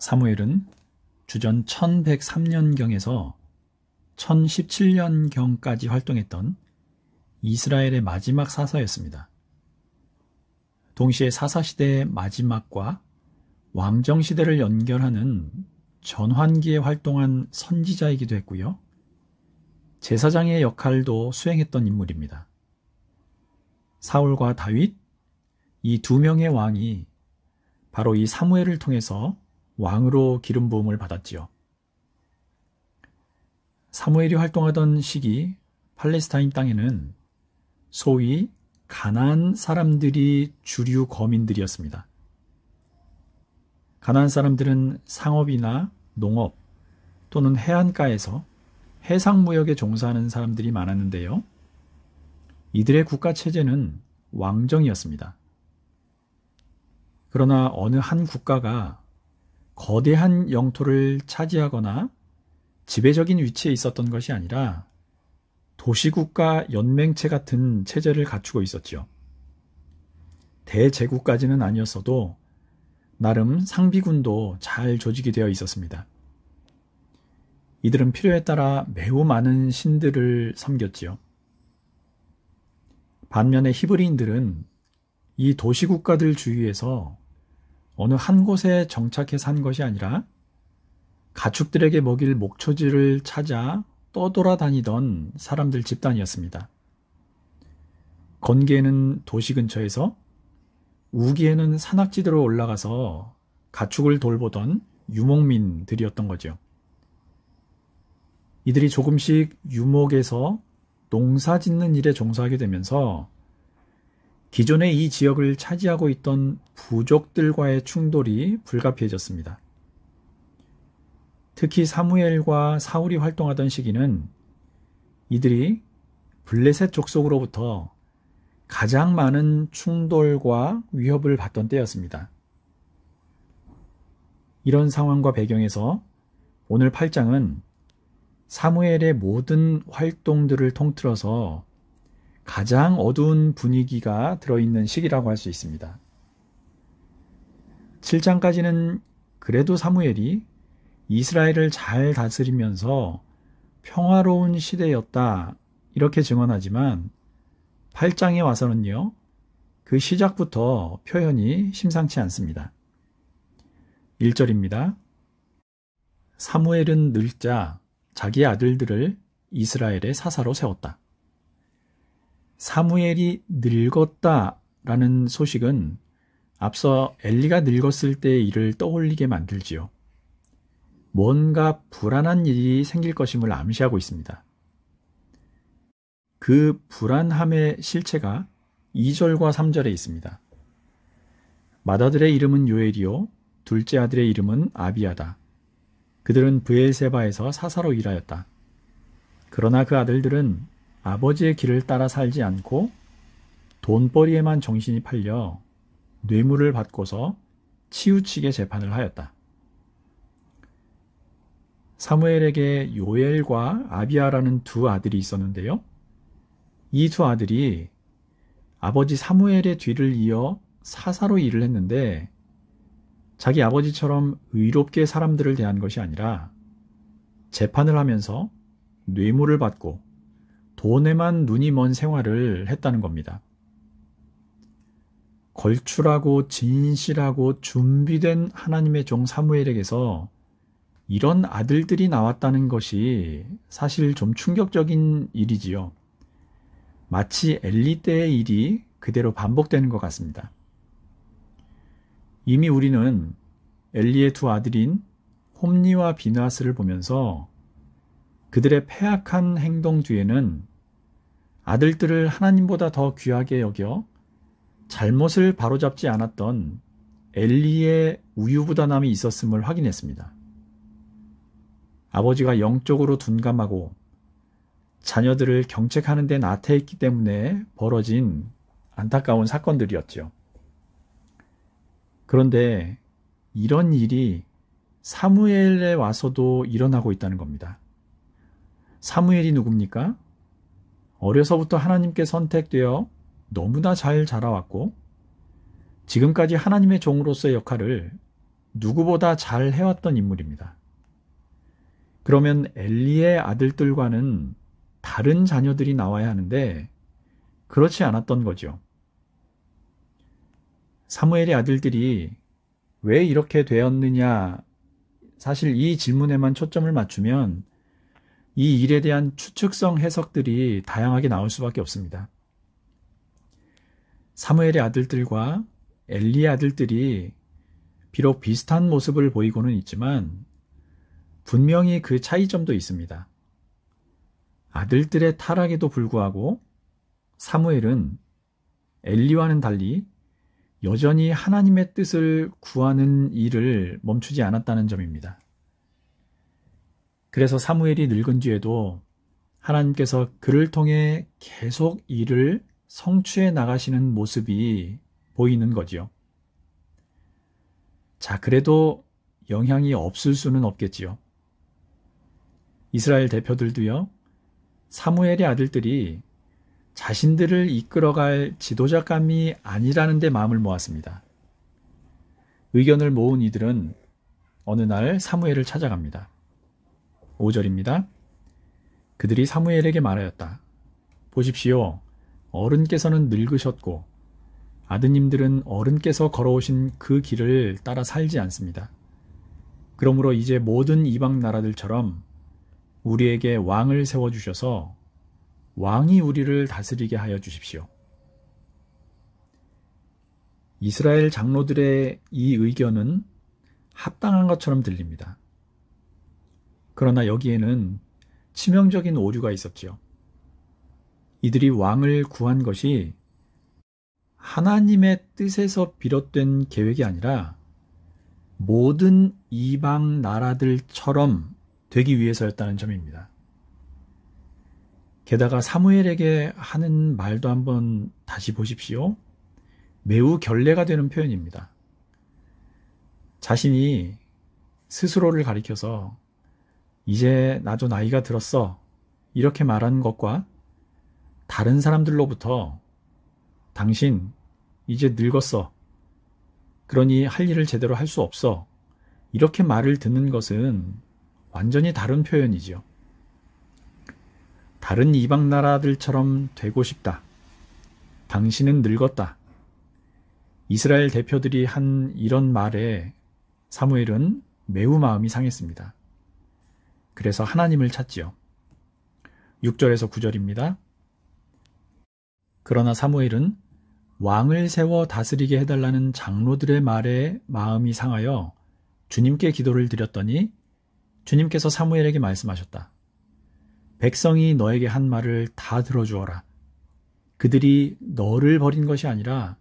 사무엘은 주전 1103년경에서 1017년경까지 활동했던 이스라엘의 마지막 사사였습니다. 동시에 사사시대의 마지막과 왕정시대를 연결하는 전환기에 활동한 선지자이기도 했고요. 제사장의 역할도 수행했던 인물입니다. 사울과 다윗, 이 두 명의 왕이 바로 이 사무엘을 통해서 왕으로 기름 부음을 받았지요. 사무엘이 활동하던 시기 팔레스타인 땅에는 소위 가나안 사람들이 주류 거민들이었습니다. 가나안 사람들은 상업이나 농업 또는 해안가에서 해상무역에 종사하는 사람들이 많았는데요. 이들의 국가체제는 왕정이었습니다. 그러나 어느 한 국가가 거대한 영토를 차지하거나 지배적인 위치에 있었던 것이 아니라 도시국가 연맹체 같은 체제를 갖추고 있었지요. 대제국까지는 아니었어도 나름 상비군도 잘 조직이 되어 있었습니다. 이들은 필요에 따라 매우 많은 신들을 섬겼지요. 반면에 히브리인들은 이 도시국가들 주위에서 어느 한 곳에 정착해 산 것이 아니라 가축들에게 먹일 목초지를 찾아 떠돌아다니던 사람들 집단이었습니다. 건기에는 도시 근처에서, 우기에는 산악지대로 올라가서 가축을 돌보던 유목민들이었던 거죠. 이들이 조금씩 유목에서 농사 짓는 일에 종사하게 되면서 기존의 이 지역을 차지하고 있던 부족들과의 충돌이 불가피해졌습니다. 특히 사무엘과 사울이 활동하던 시기는 이들이 블레셋 족속으로부터 가장 많은 충돌과 위협을 받던 때였습니다. 이런 상황과 배경에서 오늘 8장은 사무엘의 모든 활동들을 통틀어서 가장 어두운 분위기가 들어있는 시기라고 할 수 있습니다. 7장까지는 그래도 사무엘이 이스라엘을 잘 다스리면서 평화로운 시대였다, 이렇게 증언하지만 8장에 와서는요, 그 시작부터 표현이 심상치 않습니다. 1절입니다. 사무엘은 늙자 자기 아들들을 이스라엘의 사사로 세웠다. 사무엘이 늙었다라는 소식은 앞서 엘리가 늙었을 때의 일을 떠올리게 만들지요. 뭔가 불안한 일이 생길 것임을 암시하고 있습니다. 그 불안함의 실체가 2절과 3절에 있습니다. 맏아들의 이름은 요엘이요 둘째 아들의 이름은 아비야다. 그들은 브엘세바에서 사사로 일하였다. 그러나 그 아들들은 아버지의 길을 따라 살지 않고 돈벌이에만 정신이 팔려 뇌물을 받고서 치우치게 재판을 하였다. 사무엘에게 요엘과 아비야라는 두 아들이 있었는데요. 이 두 아들이 아버지 사무엘의 뒤를 이어 사사로 일을 했는데 자기 아버지처럼 의롭게 사람들을 대한 것이 아니라 재판을 하면서 뇌물을 받고 돈에만 눈이 먼 생활을 했다는 겁니다. 걸출하고 진실하고 준비된 하나님의 종 사무엘에게서 이런 아들들이 나왔다는 것이 사실 좀 충격적인 일이지요. 마치 엘리 때의 일이 그대로 반복되는 것 같습니다. 이미 우리는 엘리의 두 아들인 홈니와 비느하스를 보면서 그들의 패악한 행동 뒤에는 아들들을 하나님보다 더 귀하게 여겨 잘못을 바로잡지 않았던 엘리의 우유부단함이 있었음을 확인했습니다. 아버지가 영적으로 둔감하고 자녀들을 경책하는 데 나태했기 때문에 벌어진 안타까운 사건들이었죠. 그런데 이런 일이 사무엘에 와서도 일어나고 있다는 겁니다. 사무엘이 누굽니까? 어려서부터 하나님께 선택되어 너무나 잘 자라왔고 지금까지 하나님의 종으로서의 역할을 누구보다 잘 해왔던 인물입니다. 그러면 엘리의 아들들과는 다른 자녀들이 나와야 하는데 그렇지 않았던 거죠. 사무엘의 아들들이 왜 이렇게 되었느냐, 사실 이 질문에만 초점을 맞추면 이 일에 대한 추측성 해석들이 다양하게 나올 수밖에 없습니다. 사무엘의 아들들과 엘리의 아들들이 비록 비슷한 모습을 보이고는 있지만 분명히 그 차이점도 있습니다. 아들들의 타락에도 불구하고 사무엘은 엘리와는 달리 여전히 하나님의 뜻을 구하는 일을 멈추지 않았다는 점입니다. 그래서 사무엘이 늙은 뒤에도 하나님께서 그를 통해 계속 일을 성취해 나가시는 모습이 보이는 거지요. 자, 그래도 영향이 없을 수는 없겠지요. 이스라엘 대표들도요, 사무엘의 아들들이 자신들을 이끌어갈 지도자감이 아니라는 데 마음을 모았습니다. 의견을 모은 이들은 어느 날 사무엘을 찾아갑니다. 5절입니다. 그들이 사무엘에게 말하였다. 보십시오. 어른께서는 늙으셨고 아드님들은 어른께서 걸어오신 그 길을 따라 살지 않습니다. 그러므로 이제 모든 이방 나라들처럼 우리에게 왕을 세워주셔서 왕이 우리를 다스리게 하여 주십시오. 이스라엘 장로들의 이 의견은 합당한 것처럼 들립니다. 그러나 여기에는 치명적인 오류가 있었지요. 이들이 왕을 구한 것이 하나님의 뜻에서 비롯된 계획이 아니라 모든 이방 나라들처럼 되기 위해서였다는 점입니다. 게다가 사무엘에게 하는 말도 한번 다시 보십시오. 매우 결례가 되는 표현입니다. 자신이 스스로를 가리켜서 이제 나도 나이가 들었어 이렇게 말하는 것과 다른 사람들로부터 당신 이제 늙었어. 그러니 할 일을 제대로 할 수 없어. 이렇게 말을 듣는 것은 완전히 다른 표현이지요. 다른 이방 나라들처럼 되고 싶다. 당신은 늙었다. 이스라엘 대표들이 한 이런 말에 사무엘은 매우 마음이 상했습니다. 그래서 하나님을 찾지요. 6절에서 9절입니다. 그러나 사무엘은 왕을 세워 다스리게 해달라는 장로들의 말에 마음이 상하여 주님께 기도를 드렸더니 주님께서 사무엘에게 말씀하셨다. 백성이 너에게 한 말을 다 들어주어라. 그들이 너를 버린 것이 아니라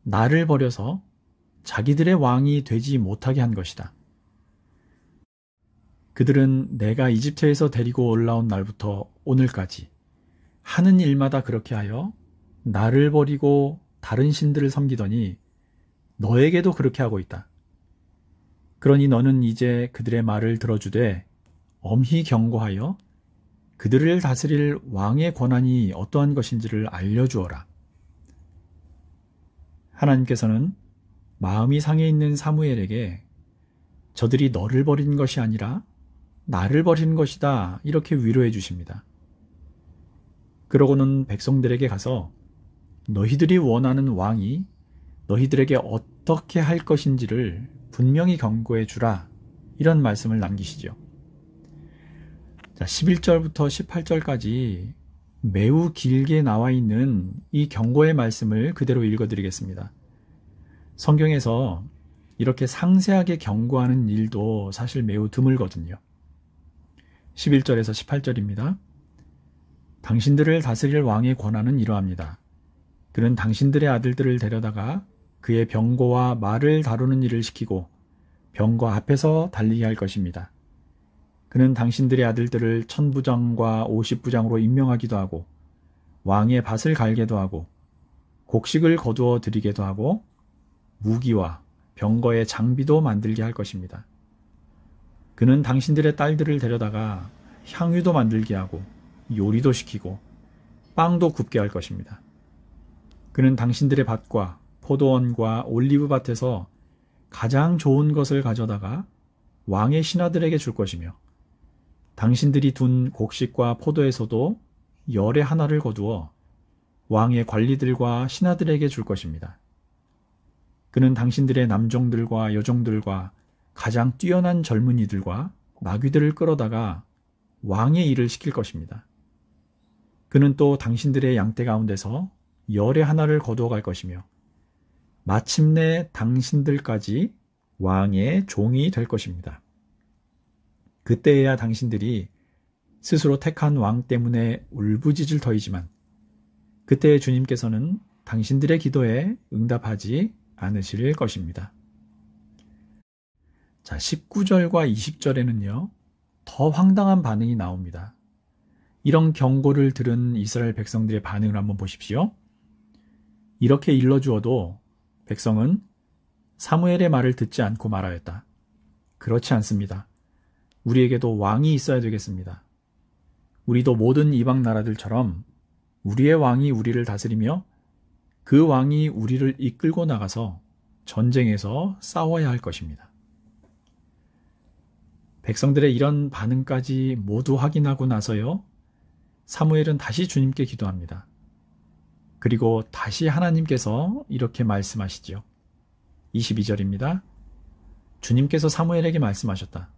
나를 버려서 자기들의 왕이 되지 못하게 한 것이다. 그들은 내가 이집트에서 데리고 올라온 날부터 오늘까지 하는 일마다 그렇게 하여 나를 버리고 다른 신들을 섬기더니 너에게도 그렇게 하고 있다. 그러니 너는 이제 그들의 말을 들어주되 엄히 경고하여 그들을 다스릴 왕의 권한이 어떠한 것인지를 알려주어라. 하나님께서는 마음이 상해 있는 사무엘에게 저들이 너를 버린 것이 아니라 나를 버린 것이다 이렇게 위로해 주십니다. 그러고는 백성들에게 가서 너희들이 원하는 왕이 너희들에게 어떻게 할 것인지를 분명히 경고해 주라 이런 말씀을 남기시죠. 자, 11절부터 18절까지 매우 길게 나와 있는 이 경고의 말씀을 그대로 읽어드리겠습니다. 성경에서 이렇게 상세하게 경고하는 일도 사실 매우 드물거든요. 11절에서 18절입니다. 당신들을 다스릴 왕의 권한은 이러합니다. 그는 당신들의 아들들을 데려다가 그의 병거와 말을 다루는 일을 시키고 병거 앞에서 달리게 할 것입니다. 그는 당신들의 아들들을 1000부장과 50부장으로 임명하기도 하고 왕의 밭을 갈게도 하고 곡식을 거두어 드리게도 하고 무기와 병거의 장비도 만들게 할 것입니다. 그는 당신들의 딸들을 데려다가 향유도 만들게 하고 요리도 시키고 빵도 굽게 할 것입니다. 그는 당신들의 밭과 포도원과 올리브밭에서 가장 좋은 것을 가져다가 왕의 신하들에게 줄 것이며 당신들이 둔 곡식과 포도에서도 열의 하나를 거두어 왕의 관리들과 신하들에게 줄 것입니다. 그는 당신들의 남종들과 여종들과 가장 뛰어난 젊은이들과 나귀들을 끌어다가 왕의 일을 시킬 것입니다. 그는 또 당신들의 양떼 가운데서 열의 하나를 거두어 갈 것이며 마침내 당신들까지 왕의 종이 될 것입니다. 그때에야 당신들이 스스로 택한 왕 때문에 울부짖을 터이지만 그때 주님께서는 당신들의 기도에 응답하지 않으실 것입니다. 자, 19절과 20절에는요, 더 황당한 반응이 나옵니다. 이런 경고를 들은 이스라엘 백성들의 반응을 한번 보십시오. 이렇게 일러주어도 백성은 사무엘의 말을 듣지 않고 말하였다. 그렇지 않습니다. 우리에게도 왕이 있어야 되겠습니다. 우리도 모든 이방 나라들처럼 우리의 왕이 우리를 다스리며 그 왕이 우리를 이끌고 나가서 전쟁에서 싸워야 할 것입니다. 백성들의 이런 반응까지 모두 확인하고 나서요, 사무엘은 다시 주님께 기도합니다. 그리고 다시 하나님께서 이렇게 말씀하시지요. 22절입니다. 주님께서 사무엘에게 말씀하셨다.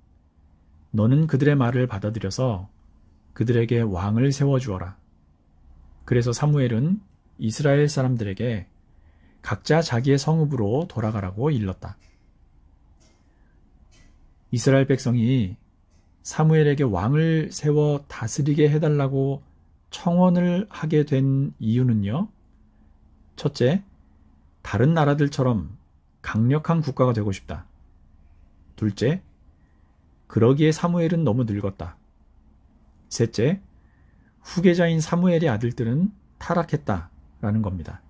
너는 그들의 말을 받아들여서 그들에게 왕을 세워주어라. 그래서 사무엘은 이스라엘 사람들에게 각자 자기의 성읍으로 돌아가라고 일렀다. 이스라엘 백성이 사무엘에게 왕을 세워 다스리게 해달라고 청원을 하게 된 이유는요. 첫째, 다른 나라들처럼 강력한 국가가 되고 싶다. 둘째, 그러기에 사무엘은 너무 늙었다. 셋째, 후계자인 사무엘의 아들들은 타락했다라는 겁니다.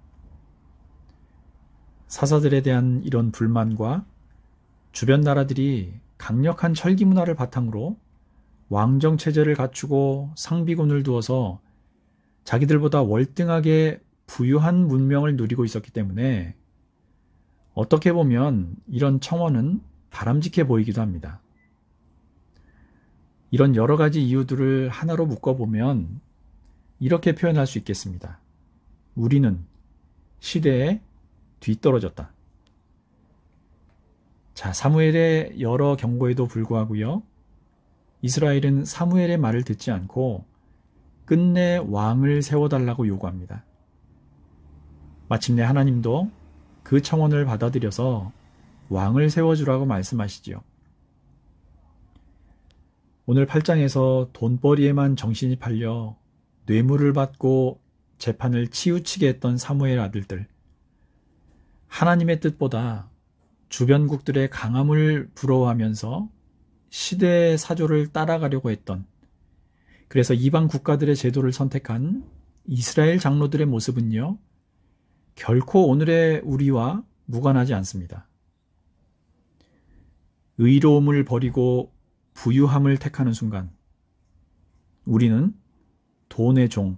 사사들에 대한 이런 불만과 주변 나라들이 강력한 철기 문화를 바탕으로 왕정 체제를 갖추고 상비군을 두어서 자기들보다 월등하게 부유한 문명을 누리고 있었기 때문에 어떻게 보면 이런 청원은 바람직해 보이기도 합니다. 이런 여러 가지 이유들을 하나로 묶어보면 이렇게 표현할 수 있겠습니다. 우리는 시대에 뒤떨어졌다. 자, 사무엘의 여러 경고에도 불구하고요, 이스라엘은 사무엘의 말을 듣지 않고 끝내 왕을 세워달라고 요구합니다. 마침내 하나님도 그 청원을 받아들여서 왕을 세워주라고 말씀하시지요. 오늘 8장에서 돈벌이에만 정신이 팔려 뇌물을 받고 재판을 치우치게 했던 사무엘 아들들, 하나님의 뜻보다 주변국들의 강함을 부러워하면서 시대의 사조를 따라가려고 했던, 그래서 이방 국가들의 제도를 선택한 이스라엘 장로들의 모습은요, 결코 오늘의 우리와 무관하지 않습니다. 의로움을 버리고 부유함을 택하는 순간 우리는 돈의 종,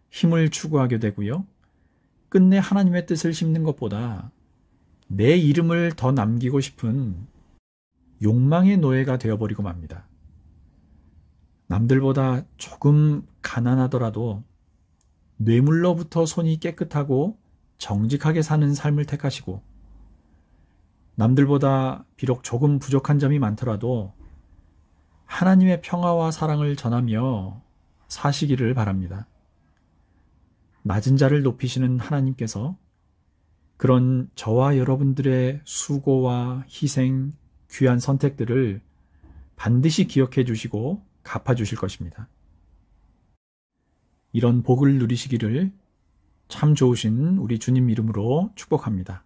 힘을 추구하게 되고요, 끝내 하나님의 뜻을 심는 것보다 내 이름을 더 남기고 싶은 욕망의 노예가 되어버리고 맙니다. 남들보다 조금 가난하더라도 뇌물로부터 손이 깨끗하고 정직하게 사는 삶을 택하시고, 남들보다 비록 조금 부족한 점이 많더라도 하나님의 평화와 사랑을 전하며 사시기를 바랍니다. 낮은 자를 높이시는 하나님께서 그런 저와 여러분들의 수고와 희생, 귀한 선택들을 반드시 기억해 주시고 갚아 주실 것입니다. 이런 복을 누리시기를 참 좋으신 우리 주님 이름으로 축복합니다.